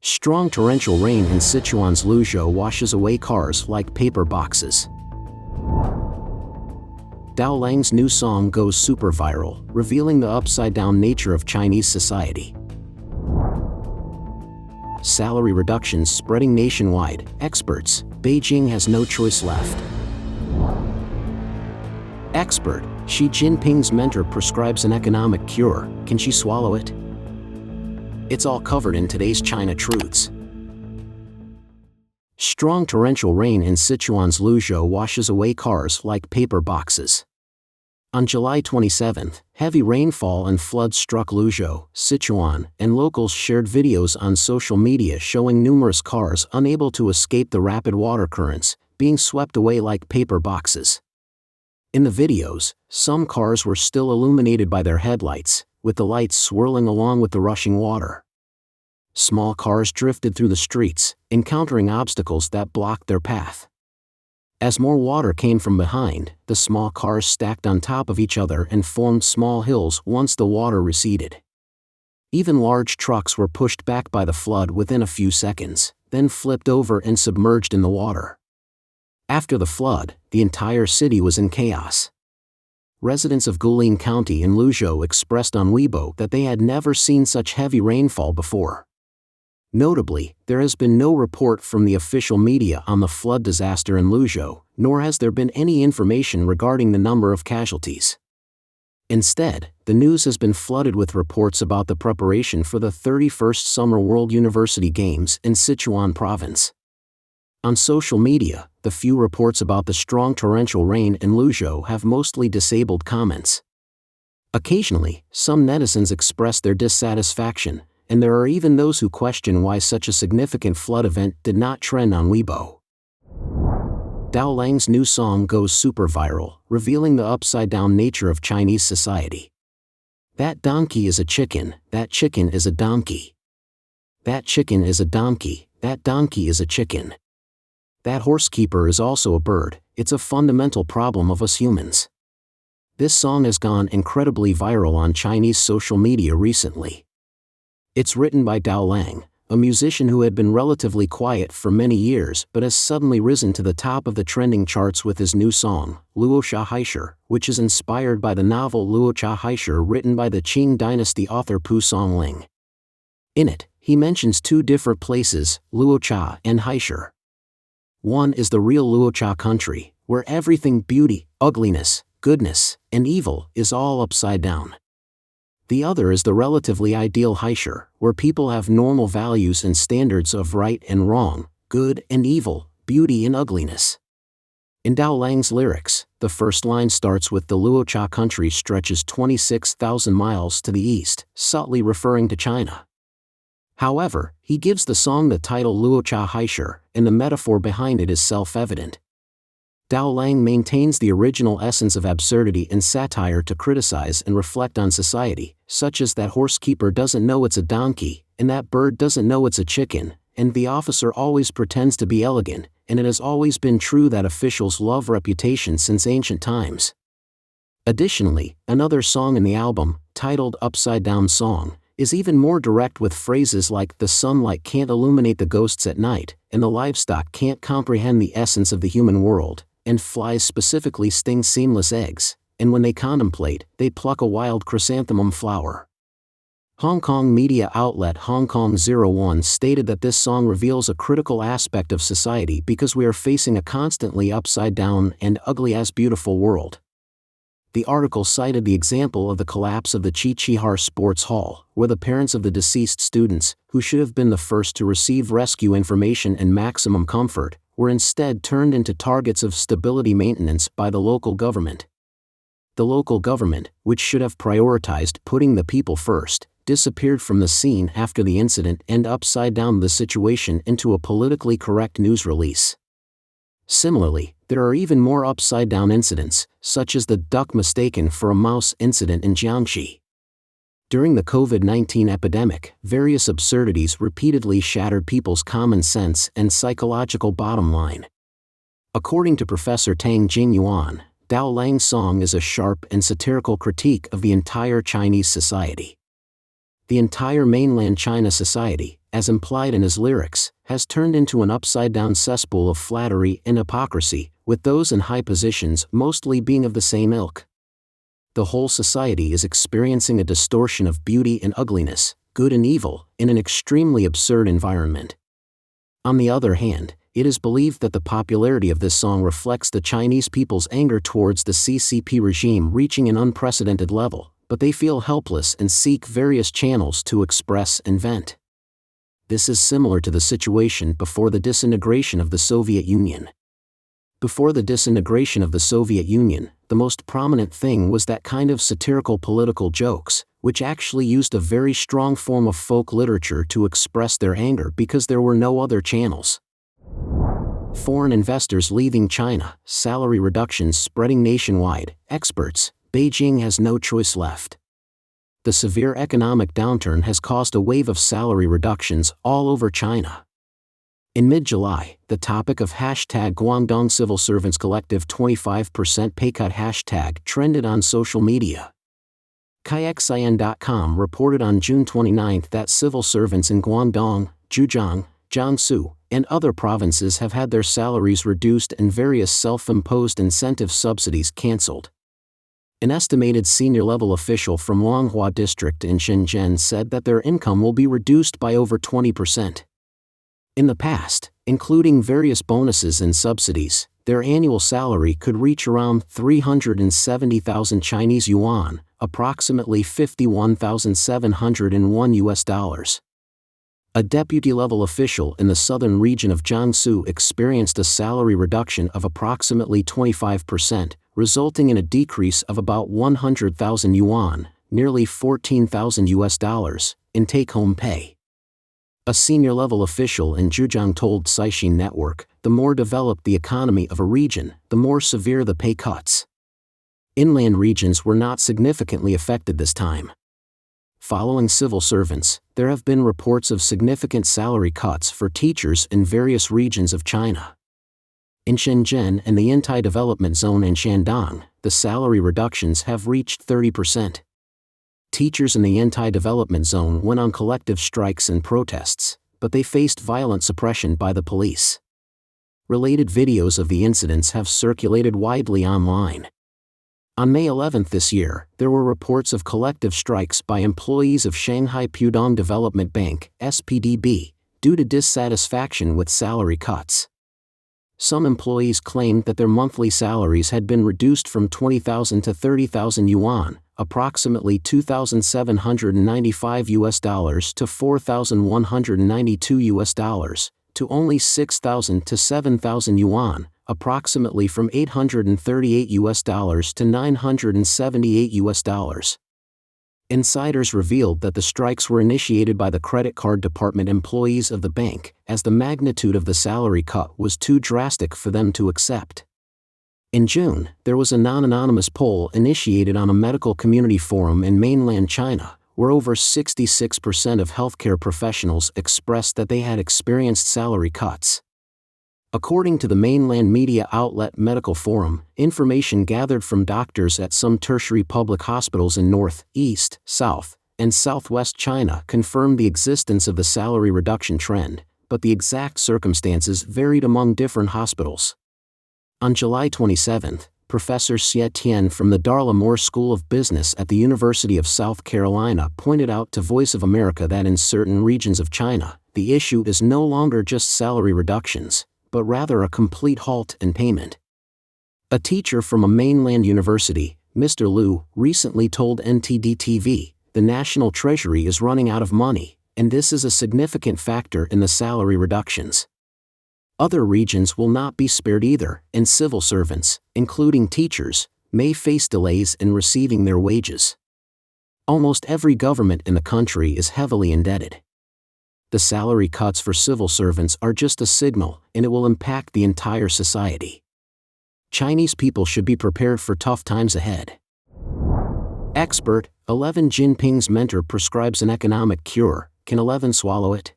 Strong torrential rain in Sichuan's Luzhou washes away cars like paper boxes. Dao Lang's new song goes super viral, revealing the upside-down nature of Chinese society. Salary reductions spreading nationwide, experts, Beijing has no choice left. Expert, Xi Jinping's mentor prescribes an economic cure, can she swallow it? It's all covered in today's China Truths. Strong torrential rain in Sichuan's Luzhou washes away cars like paper boxes. On July 27, heavy rainfall and floods struck Luzhou, Sichuan, and locals shared videos on social media showing numerous cars unable to escape the rapid water currents, being swept away like paper boxes. In the videos, some cars were still illuminated by their headlights, with the lights swirling along with the rushing water. Small cars drifted through the streets, encountering obstacles that blocked their path. As more water came from behind, the small cars stacked on top of each other and formed small hills once the water receded. Even large trucks were pushed back by the flood within a few seconds, then flipped over and submerged in the water. After the flood, the entire city was in chaos. Residents of Guilin County in Luzhou expressed on Weibo that they had never seen such heavy rainfall before. Notably, there has been no report from the official media on the flood disaster in Luzhou, nor has there been any information regarding the number of casualties. Instead, the news has been flooded with reports about the preparation for the 31st Summer World University Games in Sichuan Province. On social media, the few reports about the strong torrential rain in Luzhou have mostly disabled comments. Occasionally, some netizens express their dissatisfaction, and there are even those who question why such a significant flood event did not trend on Weibo. Dao Lang's new song goes super viral, revealing the upside-down nature of Chinese society. That donkey is a chicken, that chicken is a donkey. That chicken is a donkey, that donkey is a chicken. That horsekeeper is also a bird, it's a fundamental problem of us humans. This song has gone incredibly viral on Chinese social media recently. It's written by Dao Lang, a musician who had been relatively quiet for many years but has suddenly risen to the top of the trending charts with his new song, Luosha Haisher, which is inspired by the novel Luosha Haisher written by the Qing dynasty author Pu Songling. In it, he mentions two different places, Luocha and Haisher. One is the real Luocha country, where everything beauty, ugliness, goodness, and evil is all upside down. The other is the relatively ideal Haisher, where people have normal values and standards of right and wrong, good and evil, beauty and ugliness. In Dao Lang's lyrics, the first line starts with the Luocha country stretches 26,000 miles to the east, subtly referring to China. However, he gives the song the title Luocha Haisher, and the metaphor behind it is self-evident. Dao Lang maintains the original essence of absurdity and satire to criticize and reflect on society, such as that horsekeeper doesn't know it's a donkey, and that bird doesn't know it's a chicken, and the officer always pretends to be elegant, and it has always been true that officials love reputation since ancient times. Additionally, another song in the album, titled Upside Down Song, is even more direct with phrases like the sunlight can't illuminate the ghosts at night, and the livestock can't comprehend the essence of the human world, and flies specifically sting seamless eggs, and when they contemplate, they pluck a wild chrysanthemum flower. Hong Kong media outlet Hong Kong 01 stated that this song reveals a critical aspect of society because we are facing a constantly upside down and ugly as beautiful world. The article cited the example of the collapse of the Qiqihar Sports Hall, where the parents of the deceased students, who should have been the first to receive rescue information and maximum comfort, were instead turned into targets of stability maintenance by the local government. The local government, which should have prioritized putting the people first, disappeared from the scene after the incident and upside down the situation into a politically correct news release. Similarly, there are even more upside-down incidents, such as the duck mistaken for a mouse incident in Jiangxi. During the COVID-19 epidemic, various absurdities repeatedly shattered people's common sense and psychological bottom line. According to Professor Tang Jingyuan, Dao Lang's song is a sharp and satirical critique of the entire Chinese society. The entire mainland China society, as implied in his lyrics, has turned into an upside-down cesspool of flattery and hypocrisy, with those in high positions mostly being of the same ilk. The whole society is experiencing a distortion of beauty and ugliness, good and evil, in an extremely absurd environment. On the other hand, it is believed that the popularity of this song reflects the Chinese people's anger towards the CCP regime reaching an unprecedented level, but they feel helpless and seek various channels to express and vent. This is similar to the situation before the disintegration of the Soviet Union. Before the disintegration of the Soviet Union, the most prominent thing was that kind of satirical political jokes, which actually used a very strong form of folk literature to express their anger because there were no other channels. Foreign investors leaving China, salary reductions spreading nationwide, experts, Beijing has no choice left. The severe economic downturn has caused a wave of salary reductions all over China. In mid-July, the topic of #Guangdong Civil Servants Collective 25% pay cut hashtag trended on social media. KXIN.com reported on June 29 that civil servants in Guangdong, Zhejiang, Jiangsu, and other provinces have had their salaries reduced and various self-imposed incentive subsidies cancelled. An estimated senior-level official from Longhua District in Shenzhen said that their income will be reduced by over 20%. In the past, including various bonuses and subsidies, their annual salary could reach around 370,000 Chinese yuan, approximately $51,701. A deputy-level official in the southern region of Jiangsu experienced a salary reduction of approximately 25%, resulting in a decrease of about 100,000 yuan, nearly $14,000, in take-home pay. A senior-level official in Zhejiang told Caixin Network, the more developed the economy of a region, the more severe the pay cuts. Inland regions were not significantly affected this time. Following civil servants, there have been reports of significant salary cuts for teachers in various regions of China. In Shenzhen and the Yantai Development Zone in Shandong, the salary reductions have reached 30%. Teachers in the Yantai Development Zone went on collective strikes and protests, but they faced violent suppression by the police. Related videos of the incidents have circulated widely online. On May 11 this year, there were reports of collective strikes by employees of Shanghai Pudong Development Bank, SPDB, due to dissatisfaction with salary cuts. Some employees claimed that their monthly salaries had been reduced from 20,000 to 30,000 yuan, approximately $2,795 to $4,192, to only 6,000 to 7,000 yuan, approximately from $838 to $978. Insiders revealed that the strikes were initiated by the credit card department employees of the bank, as the magnitude of the salary cut was too drastic for them to accept. In June, there was a non-anonymous poll initiated on a medical community forum in mainland China, where over 66% of healthcare professionals expressed that they had experienced salary cuts. According to the mainland media outlet Medical Forum, information gathered from doctors at some tertiary public hospitals in North, East, South, and Southwest China confirmed the existence of the salary reduction trend, but the exact circumstances varied among different hospitals. On July 27, Professor Xie Tian from the Darla Moore School of Business at the University of South Carolina pointed out to Voice of America that in certain regions of China, the issue is no longer just salary reductions, but rather a complete halt in payment. A teacher from a mainland university, Mr. Liu, recently told NTD-TV, the national treasury is running out of money, and this is a significant factor in the salary reductions. Other regions will not be spared either, and civil servants, including teachers, may face delays in receiving their wages. Almost every government in the country is heavily indebted. The salary cuts for civil servants are just a signal, and it will impact the entire society. Chinese people should be prepared for tough times ahead. Expert, 11 Jinping's mentor prescribes an economic cure, can 11 swallow it?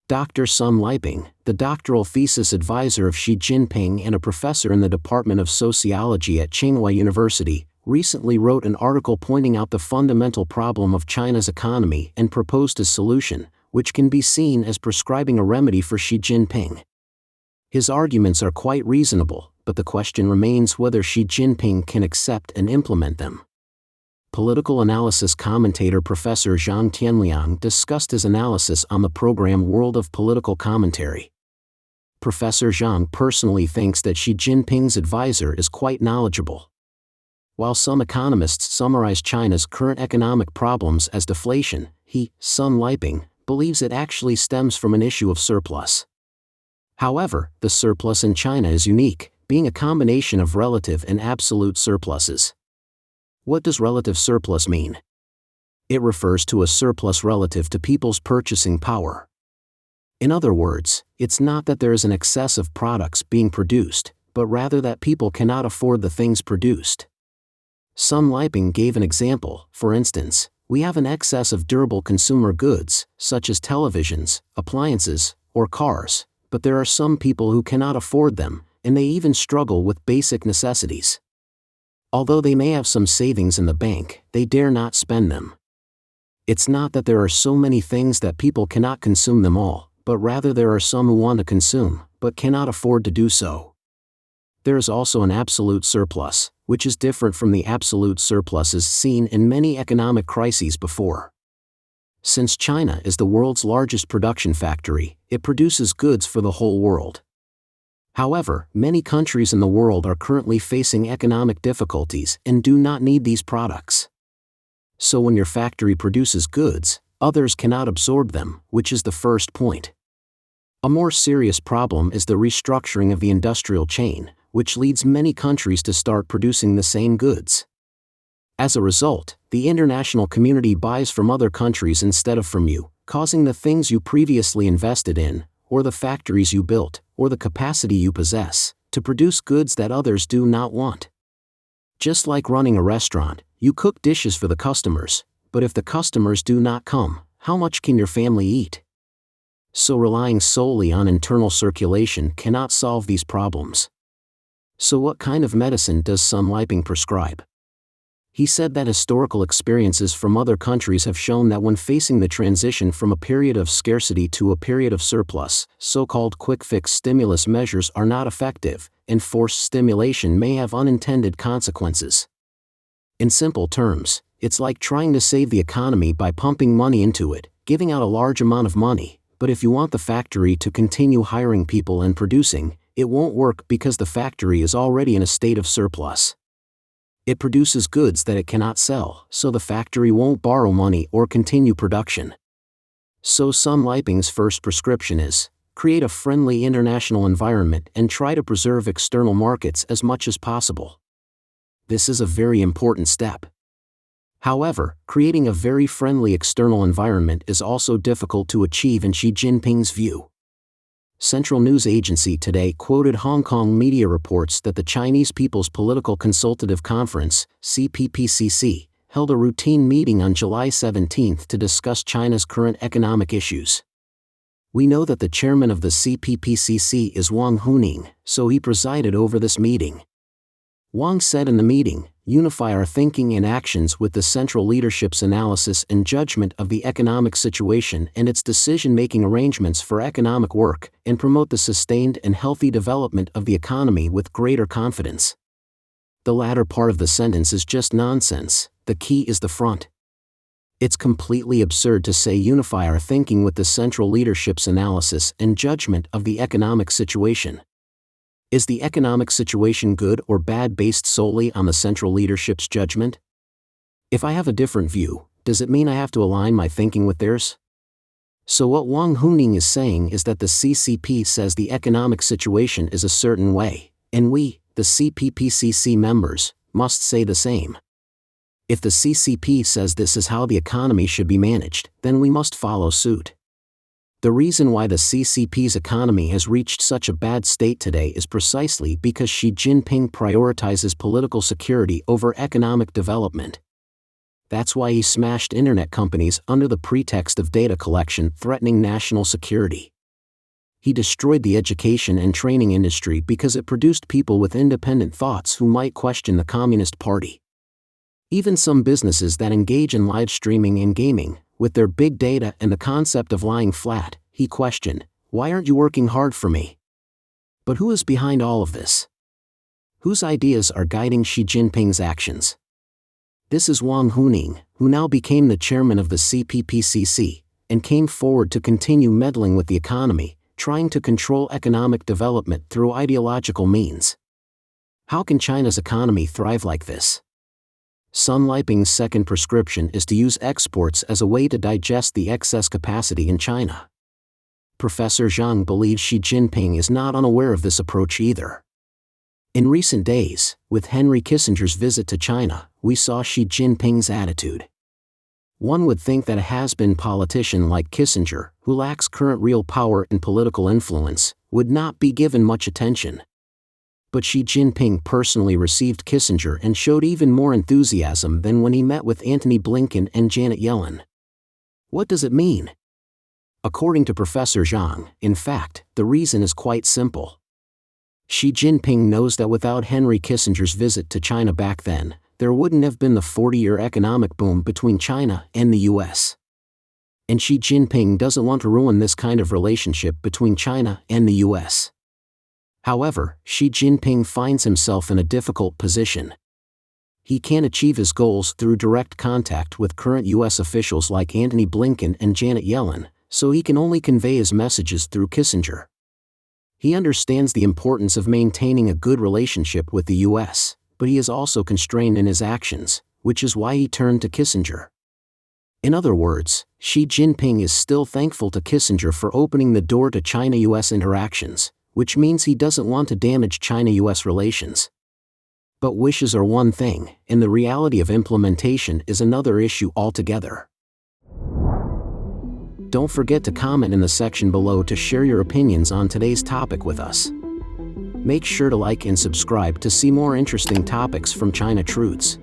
Dr. Sun Liping, the doctoral thesis advisor of Xi Jinping and a professor in the Department of Sociology at Tsinghua University, recently wrote an article pointing out the fundamental problem of China's economy and proposed a solution, which can be seen as prescribing a remedy for Xi Jinping. His arguments are quite reasonable, but the question remains whether Xi Jinping can accept and implement them. Political analysis commentator Professor Zhang Tianliang discussed his analysis on the program World of Political Commentary. Professor Zhang personally thinks that Xi Jinping's advisor is quite knowledgeable. While some economists summarize China's current economic problems as deflation, he, Sun Liping, believes it actually stems from an issue of surplus. However, the surplus in China is unique, being a combination of relative and absolute surpluses. What does relative surplus mean? It refers to a surplus relative to people's purchasing power. In other words, it's not that there is an excess of products being produced, but rather that people cannot afford the things produced. Sun Liping gave an example. For instance, we have an excess of durable consumer goods, such as televisions, appliances, or cars, but there are some people who cannot afford them, and they even struggle with basic necessities. Although they may have some savings in the bank, they dare not spend them. It's not that there are so many things that people cannot consume them all, but rather there are some who want to consume, but cannot afford to do so. There is also an absolute surplus, which is different from the absolute surpluses seen in many economic crises before. Since China is the world's largest production factory, it produces goods for the whole world. However, many countries in the world are currently facing economic difficulties and do not need these products. So when your factory produces goods, others cannot absorb them, which is the first point. A more serious problem is the restructuring of the industrial chain, which leads many countries to start producing the same goods. As a result, the international community buys from other countries instead of from you, causing the things you previously invested in, or the factories you built, or the capacity you possess, to produce goods that others do not want. Just like running a restaurant, you cook dishes for the customers, but if the customers do not come, how much can your family eat? So relying solely on internal circulation cannot solve these problems. So what kind of medicine does Sun Liping prescribe? He said that historical experiences from other countries have shown that when facing the transition from a period of scarcity to a period of surplus, so-called quick-fix stimulus measures are not effective, and forced stimulation may have unintended consequences. In simple terms, it's like trying to save the economy by pumping money into it, giving out a large amount of money, but if you want the factory to continue hiring people and producing, it won't work because the factory is already in a state of surplus. It produces goods that it cannot sell, so the factory won't borrow money or continue production. So Sun Liping's first prescription is, create a friendly international environment and try to preserve external markets as much as possible. This is a very important step. However, creating a very friendly external environment is also difficult to achieve in Xi Jinping's view. Central News Agency today quoted Hong Kong media reports that the Chinese People's Political Consultative Conference, CPPCC, held a routine meeting on July 17 to discuss China's current economic issues. We know that the chairman of the CPPCC is Wang Huning, so he presided over this meeting. Wang said in the meeting, "Unify our thinking and actions with the central leadership's analysis and judgment of the economic situation and its decision-making arrangements for economic work, and promote the sustained and healthy development of the economy with greater confidence." The latter part of the sentence is just nonsense, the key is the front. It's completely absurd to say unify our thinking with the central leadership's analysis and judgment of the economic situation. Is the economic situation good or bad based solely on the central leadership's judgment? If I have a different view, does it mean I have to align my thinking with theirs? So what Wang Huning is saying is that the CCP says the economic situation is a certain way, and we, the CPPCC members, must say the same. If the CCP says this is how the economy should be managed, then we must follow suit. The reason why the CCP's economy has reached such a bad state today is precisely because Xi Jinping prioritizes political security over economic development. That's why he smashed internet companies under the pretext of data collection threatening national security. He destroyed the education and training industry because it produced people with independent thoughts who might question the Communist Party. Even some businesses that engage in live streaming and gaming, with their big data and the concept of lying flat, he questioned, "Why aren't you working hard for me?" But who is behind all of this? Whose ideas are guiding Xi Jinping's actions? This is Wang Huning, who now became the chairman of the CPPCC, and came forward to continue meddling with the economy, trying to control economic development through ideological means. How can China's economy thrive like this? Sun Liping's second prescription is to use exports as a way to digest the excess capacity in China. Professor Zhang believes Xi Jinping is not unaware of this approach either. In recent days, with Henry Kissinger's visit to China, we saw Xi Jinping's attitude. One would think that a has-been politician like Kissinger, who lacks current real power and political influence, would not be given much attention. But Xi Jinping personally received Kissinger and showed even more enthusiasm than when he met with Antony Blinken and Janet Yellen. What does it mean? According to Professor Zhang, in fact, the reason is quite simple. Xi Jinping knows that without Henry Kissinger's visit to China back then, there wouldn't have been the 40-year economic boom between China and the US. And Xi Jinping doesn't want to ruin this kind of relationship between China and the US. However, Xi Jinping finds himself in a difficult position. He can't achieve his goals through direct contact with current US officials like Antony Blinken and Janet Yellen, so he can only convey his messages through Kissinger. He understands the importance of maintaining a good relationship with the US, but he is also constrained in his actions, which is why he turned to Kissinger. In other words, Xi Jinping is still thankful to Kissinger for opening the door to China-US interactions, which means he doesn't want to damage China-US relations. But wishes are one thing, and the reality of implementation is another issue altogether. Don't forget to comment in the section below to share your opinions on today's topic with us. Make sure to like and subscribe to see more interesting topics from China Truths.